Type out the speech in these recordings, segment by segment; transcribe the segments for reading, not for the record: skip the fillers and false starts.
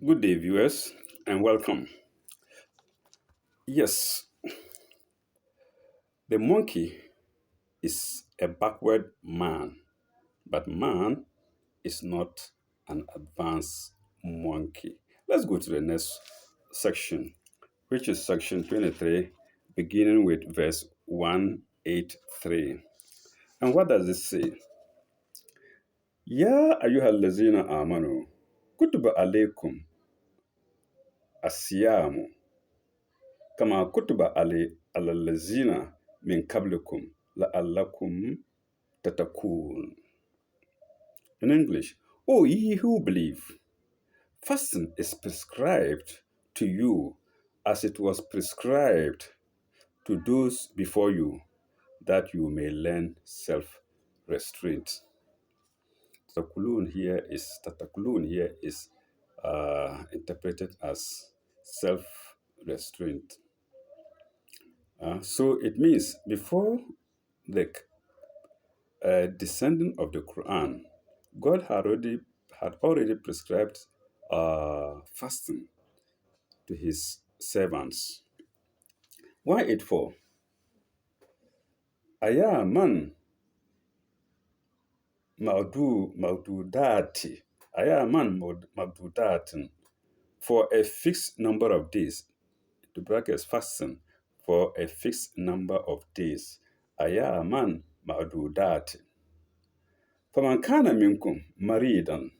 Good day, viewers, and welcome. Yes, the monkey is a backward man, but man is not an advanced monkey. Let's go to the next section, which is section 23, beginning with verse 183. And what does it say? Ya ayyuhal lazina amanu, kutuba alaikum asiyamu kama kutuba alallazina min qablikum la'allakum tatakun. In English, O ye who believe, fasting is prescribed to you as it was prescribed to those before you, that you may learn self-restraint. Tatakulun here is interpreted as self-restraint. So it means before the descending of the Quran, God had already prescribed fasting to His servants. Why it for? Ayaman ma'dudati. Ayaman ma'dudatin. For a fixed number of days. The brackets fasting for a fixed number of days. Ayaman ma'dudati. فمن كان منكم مريضا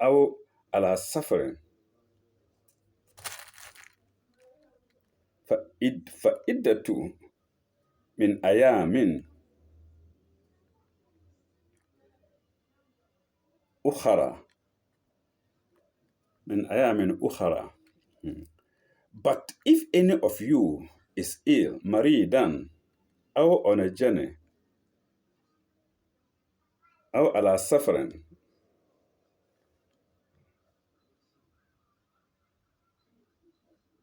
أو على سفر فعدة من أيام أخرى But if any of you is ill, مريضا أو on a journey أو على سفر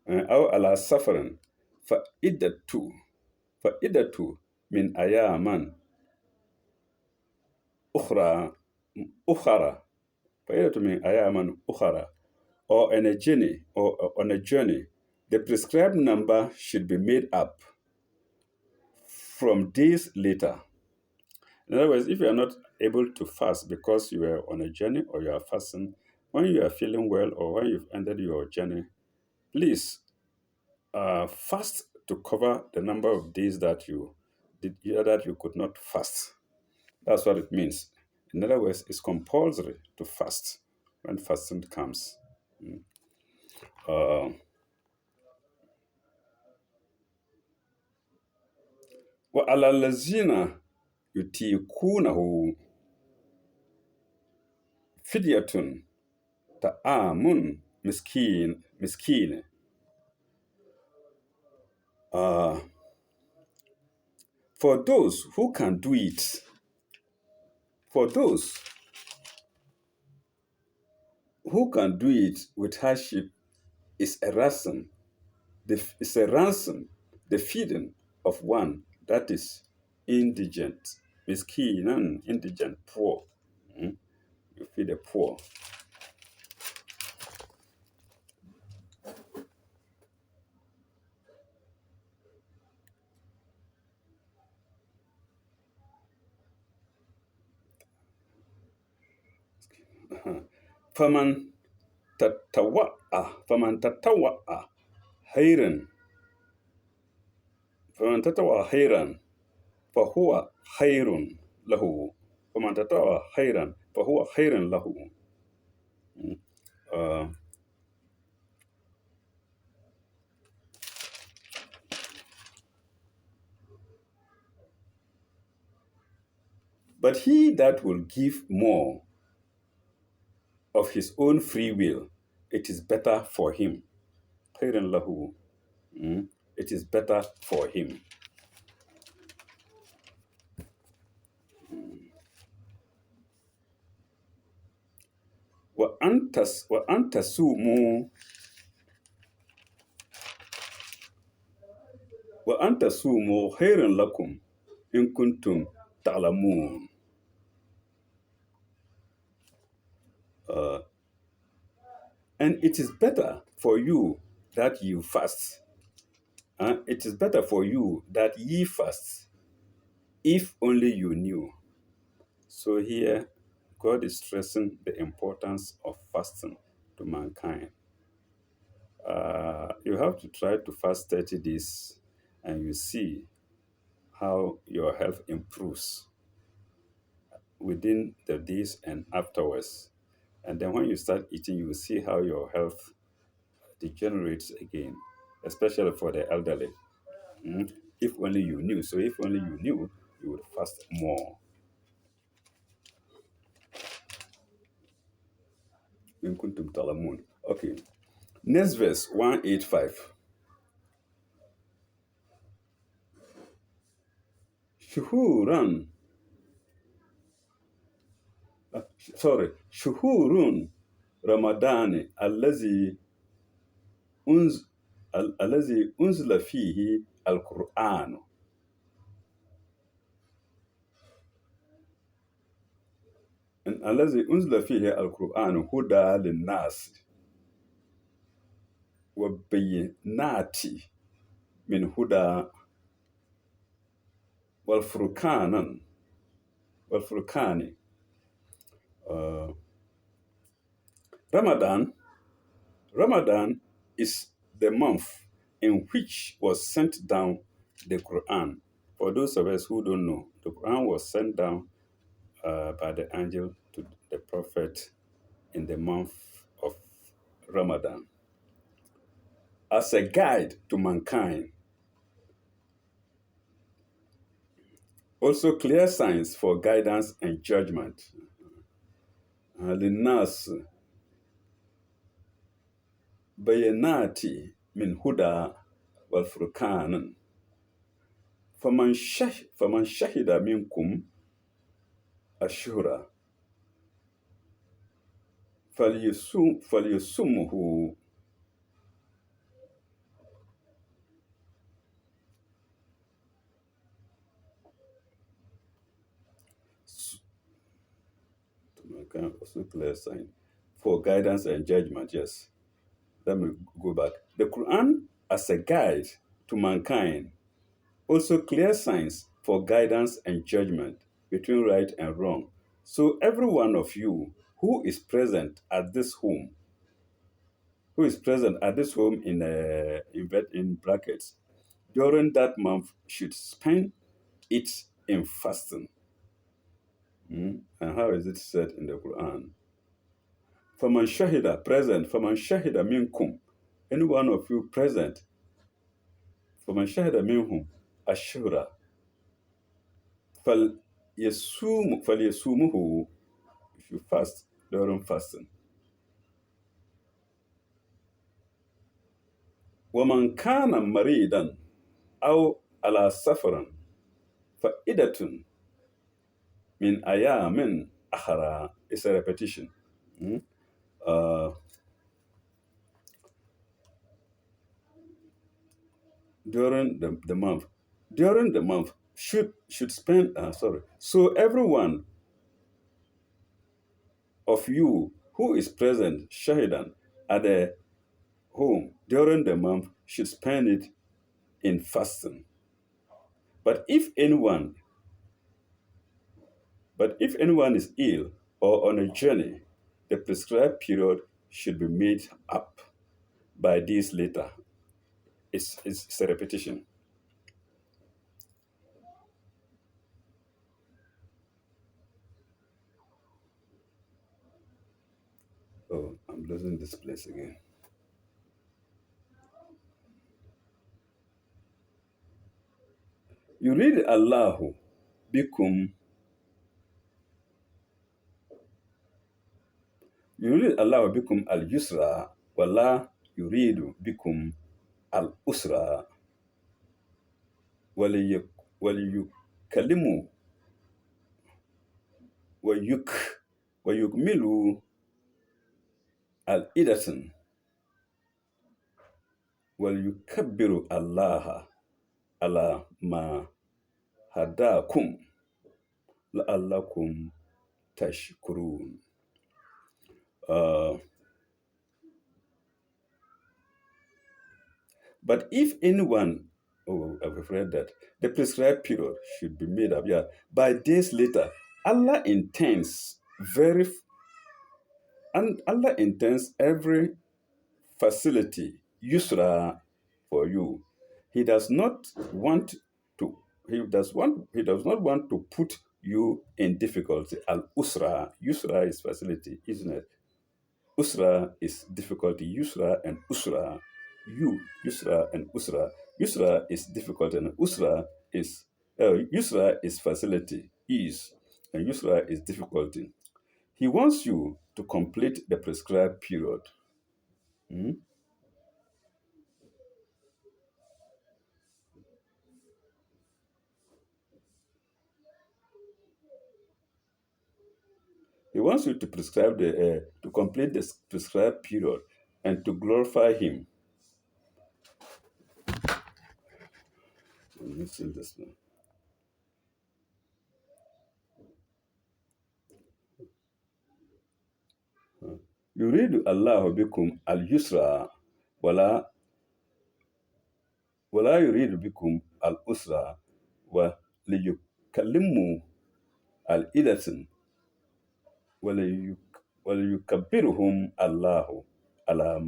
أو على سفر فعدة من أيام أخرى فعدة من أيام أخرى or on a journey, the prescribed number should be made up from days later. In other words, if you are not able to fast because you are on a journey or you are fasting, when you are feeling well or when you've ended your journey, please fast to cover the number of days that you could not fast. That's what it means. In other words, it's compulsory to fast when fasting comes. وعلى الذين يطيقونه فدية طعام مسكين. For those who can do it, with hardship, is a ransom. The feeding of one that is indigent, miskin, indigent, poor. You feed the poor. فمن تطوع خيرا فهو خير له. فمن تطوع خيرا فهو خير له. But he that will give more of his own free will, it is better for him. خير له. It is better for him. وأن تصوموا خير لكم إن كنتم تعلمون. And it is better for you that you fast. It is better for you that ye fast, if only you knew. So here, God is stressing the importance of fasting to mankind. You have to try to fast 30 days and you see how your health improves within the days and afterwards. And then when you start eating, you will see how your health degenerates again, especially for the elderly. Mm. If only you knew. So if only you knew, you would fast more. In kuntum talamun. Okay. Next verse 185. Shuhuran. Sorry. Shuhurun Ramadani unz allazi unzila fihi al-Qur'an. الذي أنزل فيه القرآن هدى للناس وبينات من هدى والفرقان والفرقان. uh, Ramadan Ramadan is the month in which was sent down the Quran. For those of us who don't know, the Quran was sent down by the angel to the prophet in the month of Ramadan as a guide to mankind. Also, clear signs for guidance and judgment. للناس بينات من هدى والفرقان فمن شهد منكم الشهر فليصمه. Also clear sign for guidance and judgment. Yes. Let me go back. The Quran as a guide to mankind, also clear signs for guidance and judgment between right and wrong. So every one of you who is present at this home, in brackets during that month should spend it in fasting. And how is it said in the Quran? Faman shahida present, faman shahida minkum, any one of you present, faman shahida minhum ashura, فَلْيَصُومُهُ. If you fast during fasting. وَمَنْ كَانَ مَرِيضًا أَوْ عَلَى سَفَرٍ فَعِدَةٌ مِنْ أَيَامٍ أُخَرَى. It's a repetition. Uh, during the month. During the month should spend, So every one of you who is present, shahidan, at the home during the month should spend it in fasting. But if anyone is ill or on a journey, the prescribed period should be made up by this later. It's a repetition. Oh, I'm losing this place again. يريد الله بكم يريد الله بكم اليسرى ولا يريد بكم الأسرى وليكلموا ويك ويكملوا العدة وليكبروا الله على ما هداكم لعلكم tashkurun. But if anyone, oh, I've read that, the prescribed period should be made up, yeah, by days later, Allah intends very, and Allah intends every facility, yusra, for you. He does not want to, he does not want to put you in difficulty. Al usra, yusra is facility, isn't it? Usra is difficulty. Yusra and usra. Yusra and usra. Yusra is difficulty and Yusra is facility, ease, and Yusra is difficulty. He wants you to complete the prescribed period. Hmm? He wants you to to complete the prescribed period and to glorify Him. Let me see this one. يريد الله بكم اليسر ولا يريد بكم الأسرة وليكلموا الإلة وليكبرهم الله على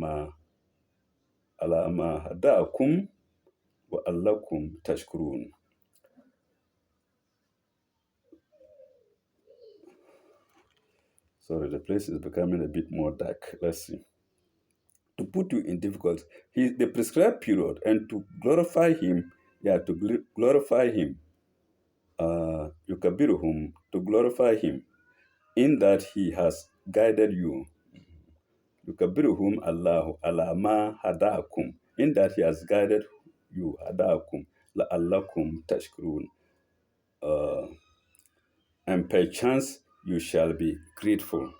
ما هداكم وألكم تشكرون. Sorry, the place is becoming a bit more dark. Let's see. To put you in difficulty, the prescribed period, and to glorify Him, yeah, to glorify Him, yukabiruhum, to glorify Him, in that He has guided you. Yukabiruhum Allahu alama hadakum, in that He has guided you, hadakum, la'allakum tashkurun. Uh, and perchance you shall be grateful.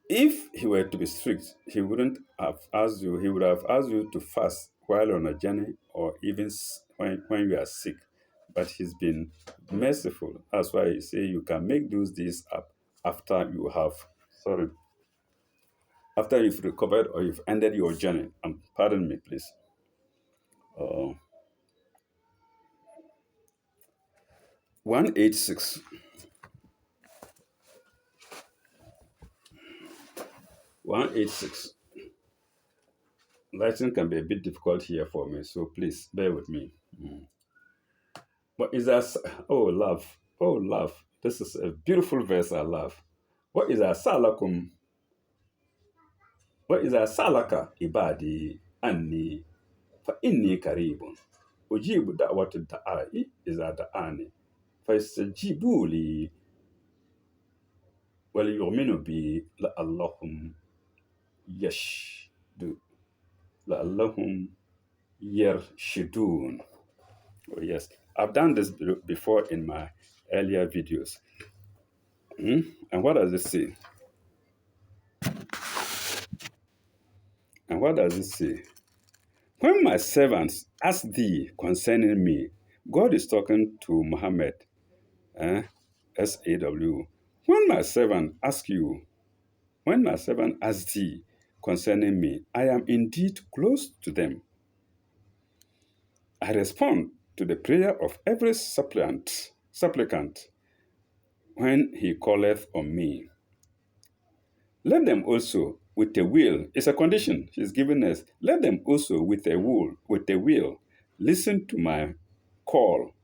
If he were to be strict, he wouldn't have asked you, he would have asked you to fast while on a journey or even when you are sick. But he's been merciful. That's why he say you can make those days up after you have, sorry, after you've recovered or you've ended your journey. Pardon me, please. Uh, 186. 186. Writing can be a bit difficult here for me, so please bear with me. What is that? Oh, love. Oh, love. This is a beautiful verse I love. What is asalakum? What is asalaka ibadi anni fa inni karibun. Ujibu da'wat da'i iza da'ani. Fa istajibu li wal yu'minu bi la'allahum yashdu. La'allahum yarshidun. Oh, yes. I've done this before in my earlier videos. And what does it say? And what does it say? When my servants ask thee concerning me, God is talking to Muhammad, SAW. When my servant ask you, when my servant asks thee concerning me, I am indeed close to them. I respond to the prayer of every supplicant when he calleth on me. Let them also with a will, it's a condition he's given us. Let them also with a will, listen to my call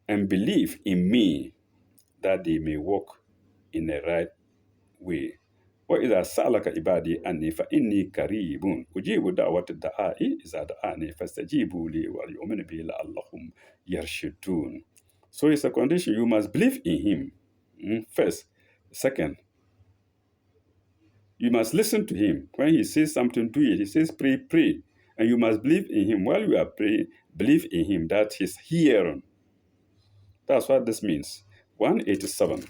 and believe in me that they may walk in the right way. وإذا سألك عبادي أني فإني قريب أجيب دعوة الدعاء إذا دعاني فاستجيبوا لي وليؤمنوا بي لعلهم يرشدون. So it's a condition. You must believe in him first. Second, you must listen to him. When he says something, do it. He says pray, pray. And you must believe in him. While you are praying, believe in him that he's hearing. That's what this means. 187.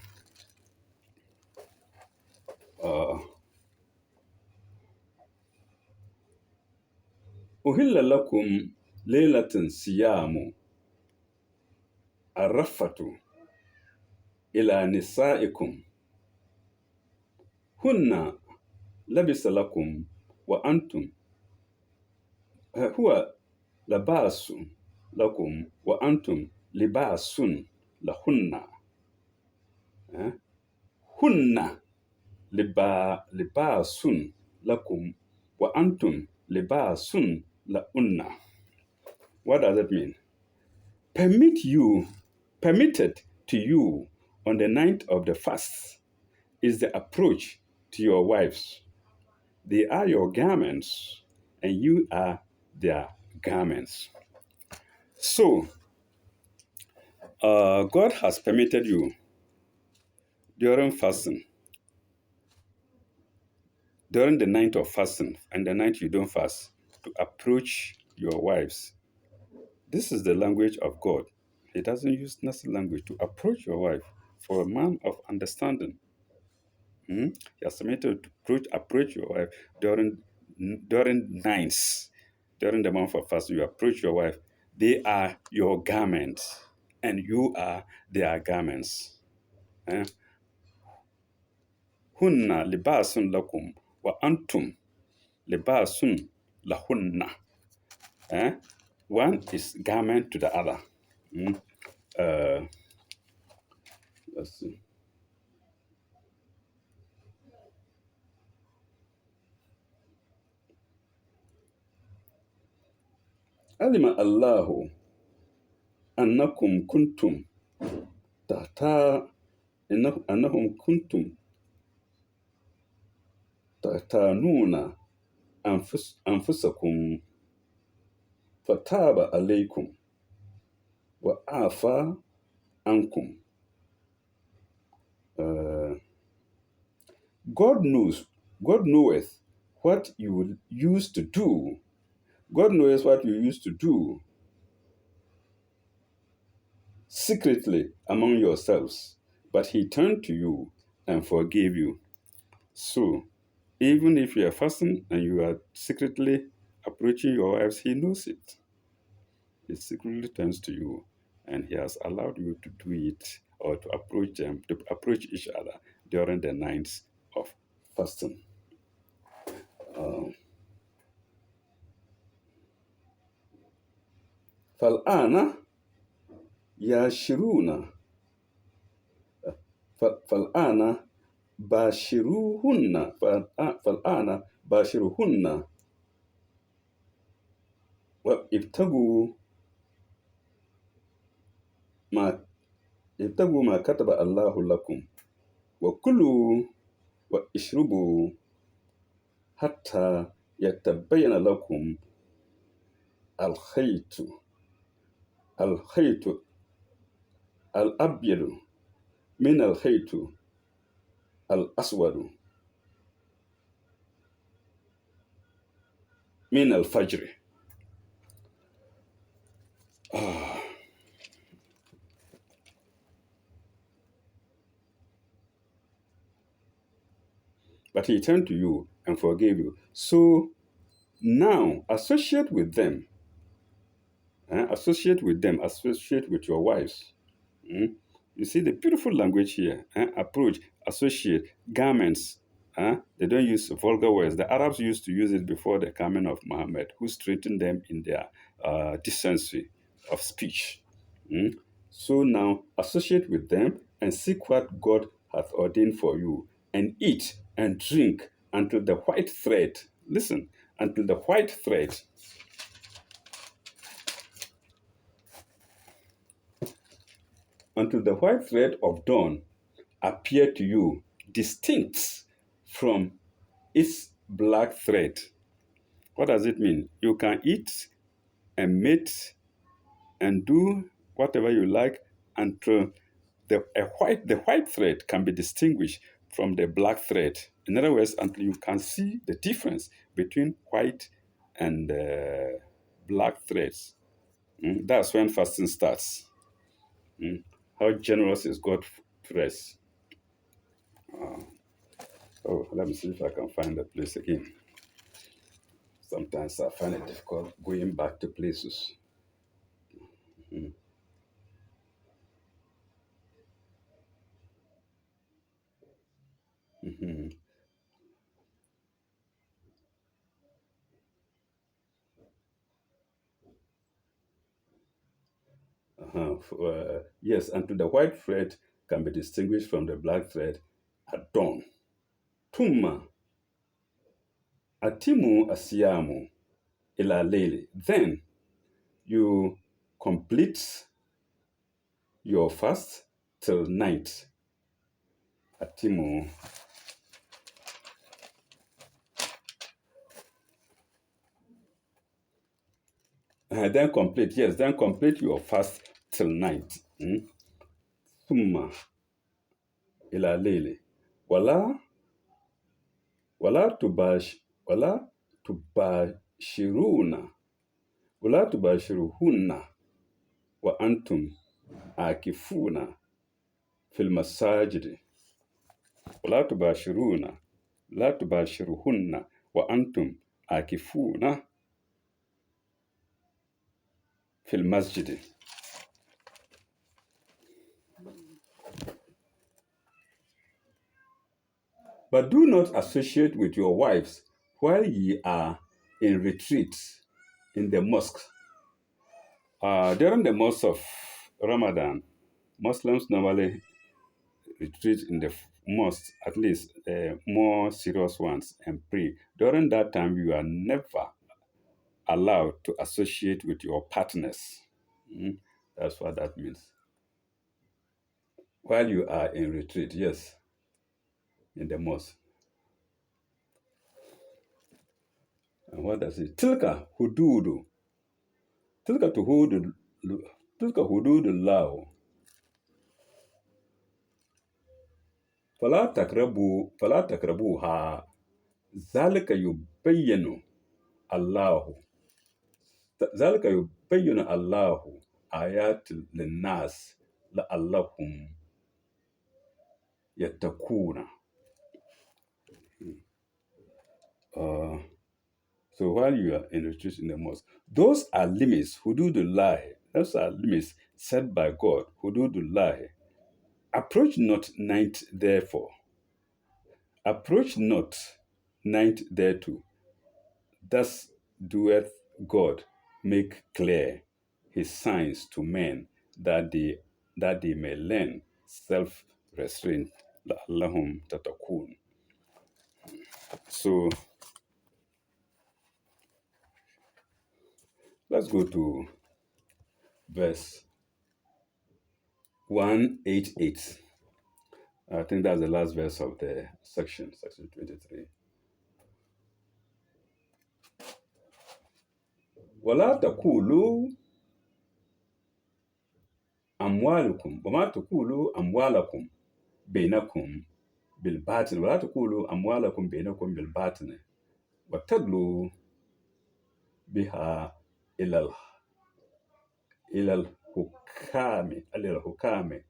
أهل لكم ليلة صيام الرفة إلى نسائكم هن لبس لكم وأنتم هو لباس لكم وأنتم لباس لهن. ها؟ هن لباس لكم وأنتم لباس لهن. What does it mean? Permitted to you on the ninth of the fast is the approach to your wives. They are your garments, and you are their garments. So, God has permitted you during fasting, during the night of fasting and the night you don't fast, to approach your wives. This is the language of God. He doesn't use nasty language to approach your wife for a man of understanding. He has permitted to approach your wife during nights, during the month of fasting. You approach your wife. They are your garments, and you are their garments. Eh? Hunna libasun lakum wa antum libasun lahunna. Eh? One is garment to the other. Mm. Uh, let's see. Alima Allahu annakum kuntum tahta annahum kuntum tahtanuna anfusakum fataba alaykum wa afa ankum. Uh, God knows, God knoweth what you used to do. God knows what you used to do secretly among yourselves, but He turned to you and forgave you. So, even if you are fasting and you are secretly approaching your wives, He knows it. He secretly turns to you, and He has allowed you to do it or to approach them, to approach each other during the nights of fasting. فالآن ياشرون فالآن باشروهن فالآن باشروهن وابتغوا ما ابتغوا ما كتب الله لكم وكلوا واشربوا حتى يتبين لكم الخيط الخيط الأبيض من الخيط الأسود من الفجر. But He turned to you and forgave you. So now associate with them. Associate with them. Associate with your wives. Mm? You see the beautiful language here. Approach, associate, garments. They don't use vulgar words. The Arabs used to use it before the coming of Muhammad, who straightened them in their decency of speech. Mm? So now associate with them and seek what God hath ordained for you, and eat and drink until the white thread. Listen, until the white thread, until the white thread of dawn appear to you, distinct from its black thread. What does it mean? You can eat and mate and do whatever you like until the white thread can be distinguished from the black thread. In other words, until you can see the difference between white and black threads. That's when fasting starts. How generous is God to us? Oh, let me see if I can find the place again. Sometimes I find it difficult going back to places. Yes, and to the white thread can be distinguished from the black thread at dawn. Tumma atimu asiamu ila lele. Then you complete your fast till night. Atimu. Then complete, yes, then complete your fast till night. Tumma ila lele. Wala wala wala tubashiruna wala tubashiruhunna wa antum akifuna fil masajidi wala tubashiruna la tubashiruhunna wa antum akifuna fil masjidi. But do not associate with your wives while ye are in retreat in the mosque. During the month of Ramadan, Muslims normally retreat in the mosque, at least more serious ones, and pray. During that time, you are never allowed to associate with your partners. That's what that means. While you are in retreat, yes, in the mosque. And what does it? Tilka to hudu, tilka hududu lao. فلا تقربوها ذلك يبين الله ذلك يبين الله آيات للناس لعلهم يتقون. Uh, so while you are in retreat in the mosque, those are limits, hududullah. Those are limits set by God, hududullah. Approach not night therefore. Approach not night thereto. Thus doeth God make clear his signs to men that they may learn self-restraint. لعلهم تتقون. So let's go to verse 188. I think that's the last verse of the section 23. ولا تقولوا أموالكم وما تقولوا أموالكم بينكم بالباطل ولا تقولوا أموالكم بينكم بالباطل وتدلوا بها إلى الحكام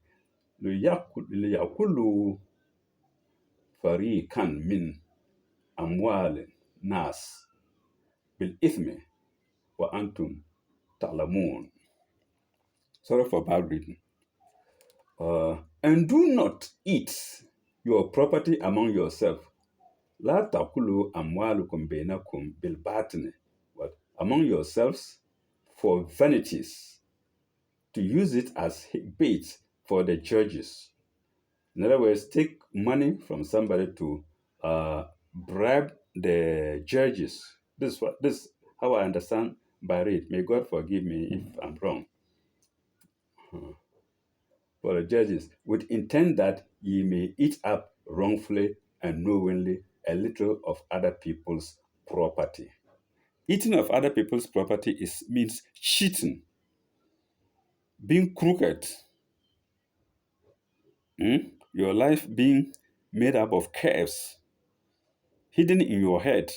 ليأكلوا فريقا من أموال الناس بالإثم وأنتم تعلمون. Sorry for bad reading. And do not eat your property among yourselves. لا تأكلوا أموالكم بينكم بالباطل, but among yourselves for vanities, to use it as bait for the judges. In other words, take money from somebody to bribe the judges. This how I understand by it. May God forgive me if I'm wrong. For the judges, with intent that ye may eat up wrongfully and knowingly a little of other people's property. Eating of other people's property means cheating, being crooked, your life being made up of curves, hidden in your head.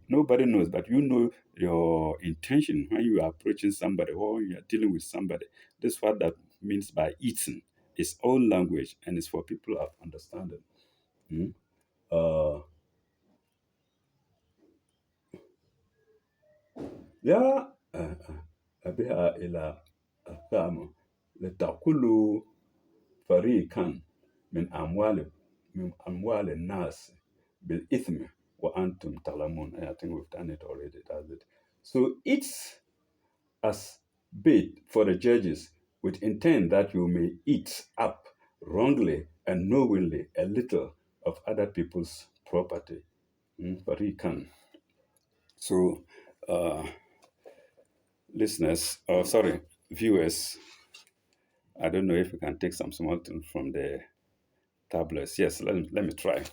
Nobody knows, but you know your intention when you are approaching somebody or you are dealing with somebody. That's what that means by eating. It's own language and it's for people of understanding. Uh, يا بها إلى القامة لتأكلوا فريقا من أموال الناس بالإثم وأنتم تعلمون. I think we've done it already. That's it. So it's as bait for the judges with intent that you may eat up wrongly and knowingly a little of other people's property. But he can. So, uh, listeners, or sorry, viewers, I don't know if we can take some small thing from the tablets. Yes, let me try.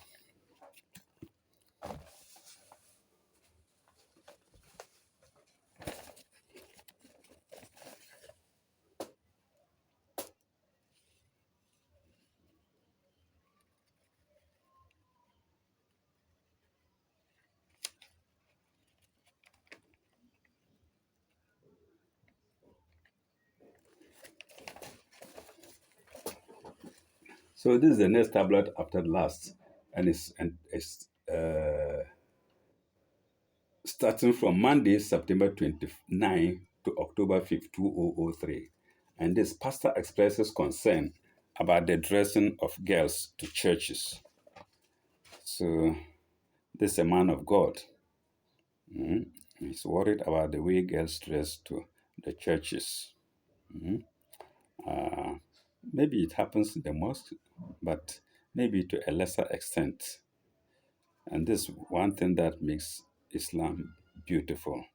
So this is the next tablet after the last, and it's starting from Monday, September 29 to October 5th, 2003. And this pastor expresses concern about the dressing of girls to churches. So this is a man of God. Mhm. He's worried about the way girls dress to the churches. Mhm. Uh, Maybe it happens in the mosque, but maybe to a lesser extent. And this one thing that makes Islam beautiful.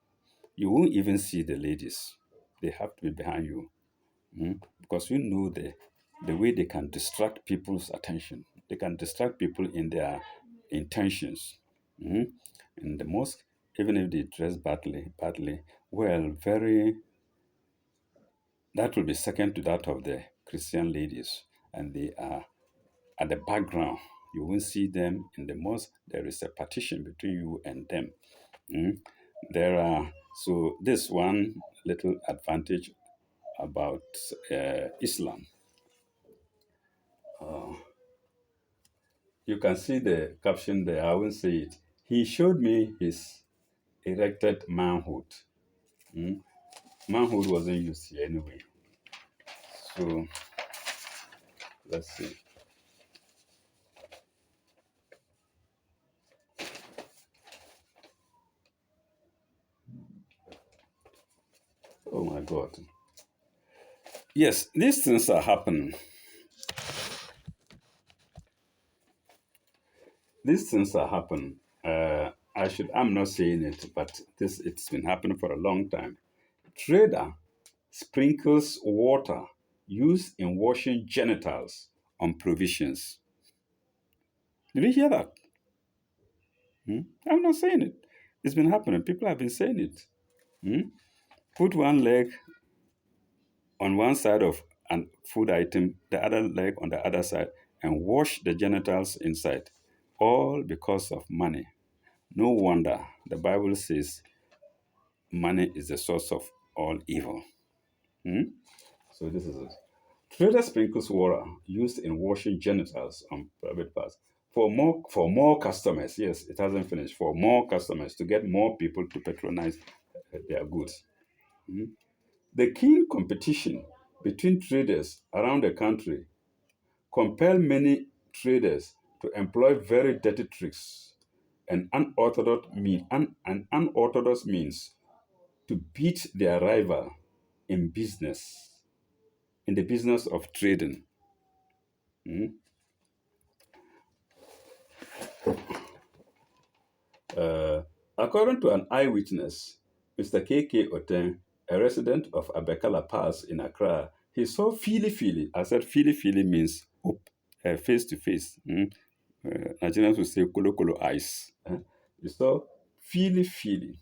You won't even see the ladies. They have to be behind you. Because you know the way they can distract people's attention. They can distract people in their intentions. Mm. In the mosque, even if they dress badly, well, very that will be second to that of the Christian ladies, and they are at the background. You won't see them in the mosque. There is a partition between you and them. Mm. There are so this one little advantage about Islam. You can see the caption there. I won't say it. He showed me his erected manhood. Mm. Manhood wasn't used here anyway. So let's see. Oh my God. Yes, these things are happening. These things are happening. I'm not saying it, but it's been happening for a long time. Trader sprinkles water used in washing genitals on provisions. Did you hear that? Hmm? I'm not saying it. It's been happening. People have been saying it. Hmm? Put one leg on one side of a food item, the other leg on the other side, and wash the genitals inside. All because of money. No wonder the Bible says money is the source of all evil. Hmm? So this is it. Trader sprinkles water used in washing genitals on private parts for more customers. Yes, it hasn't finished. For more customers to get more people to patronize their goods. Mhm. The keen competition between traders around the country compel many traders to employ very dirty tricks and unorthodox means to beat their rival in business, in the business of trading. Mm. Uh, According to an eyewitness, Mr. K.K. Oten, a resident of Abekala Pass in Accra, he saw Fili Fili. I said Fili Fili means face to face. Nigerians will say Kolo Kolo eyes. He saw Fili Fili,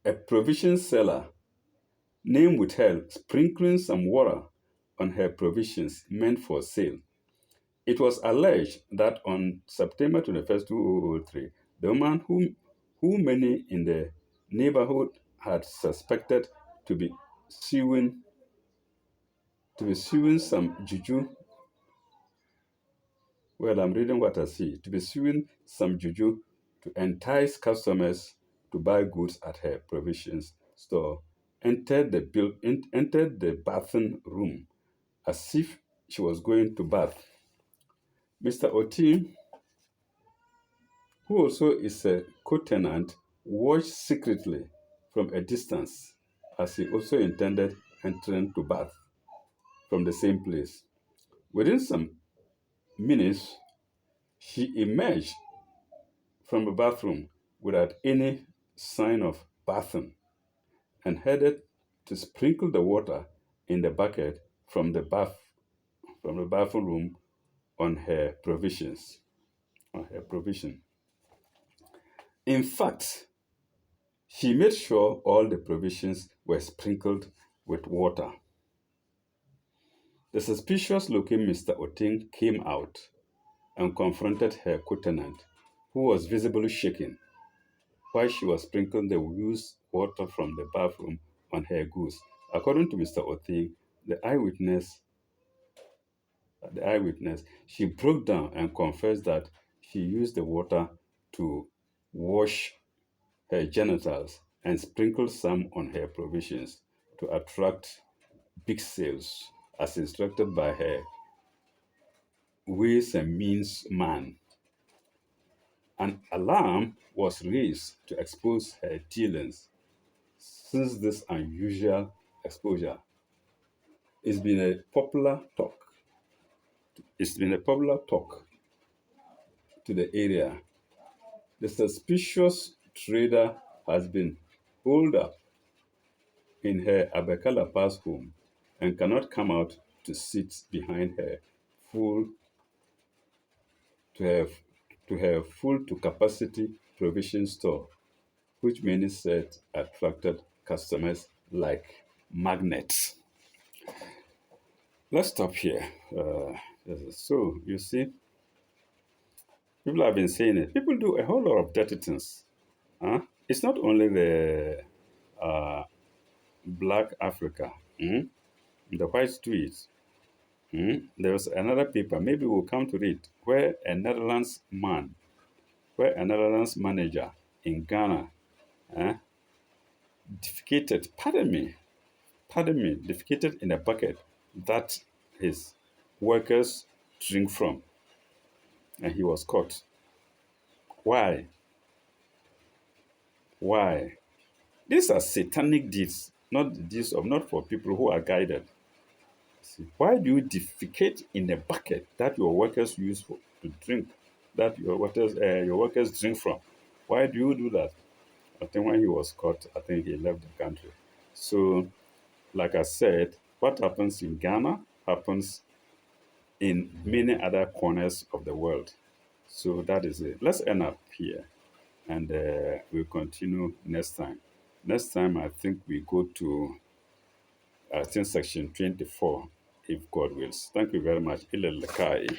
a provision seller, name withheld, sprinkling some water on her provisions meant for sale. It was alleged that on September 21st, 2003, the woman who many in the neighborhood had suspected to be sewing some juju. Well, I'm reading what I see. To be sewing some juju to entice customers to buy goods at her provisions store, entered the bathing room as if she was going to bath. Mr. Oti, who also is a co-tenant, watched secretly from a distance as he also intended entering to bath from the same place. Within some minutes, she emerged from the bathroom without any sign of bathing and headed to sprinkle the water in the bucket from the bathroom room on her provisions on her provision. In fact, she made sure all the provisions were sprinkled with water. The suspicious looking Mr. Oting came out and confronted her co-tenant, who was visibly shaking while she was sprinkling the used water from the bathroom on her goods. According to Mr. Oting, the eyewitness, she broke down and confessed that she used the water to wash her genitals and sprinkled some on her provisions to attract big sales, as instructed by her ways and means man. An alarm was raised to expose her dealings since this unusual exposure. It's been a popular talk. It's been a popular talk to the area. The suspicious trader has been holed up in her Abekala Pass home and cannot come out to sit behind her full to have to her full to capacity provision store, which many said attracted customers like magnets. Let's stop here. So you see, people have been saying it. People do a whole lot of dirty things. Huh? It's not only the uh, black Africa, the white streets. There was another paper, maybe we'll come to it, where a Netherlands manager in Ghana eh, defecated, defecated in a bucket that his workers drink from, and he was caught. Why? Why? These are satanic deeds, not for people who are guided. See, why do you defecate in a bucket that your workers use to drink, that your workers drink from? Why do you do that? I think when he was caught, I think he left the country. So, like I said, what happens in Ghana happens in many other corners of the world. So that is it. Let's end up here, and we'll continue next time. Next time, I think we go to section 24, if God wills. Thank you very much. Ilelekai.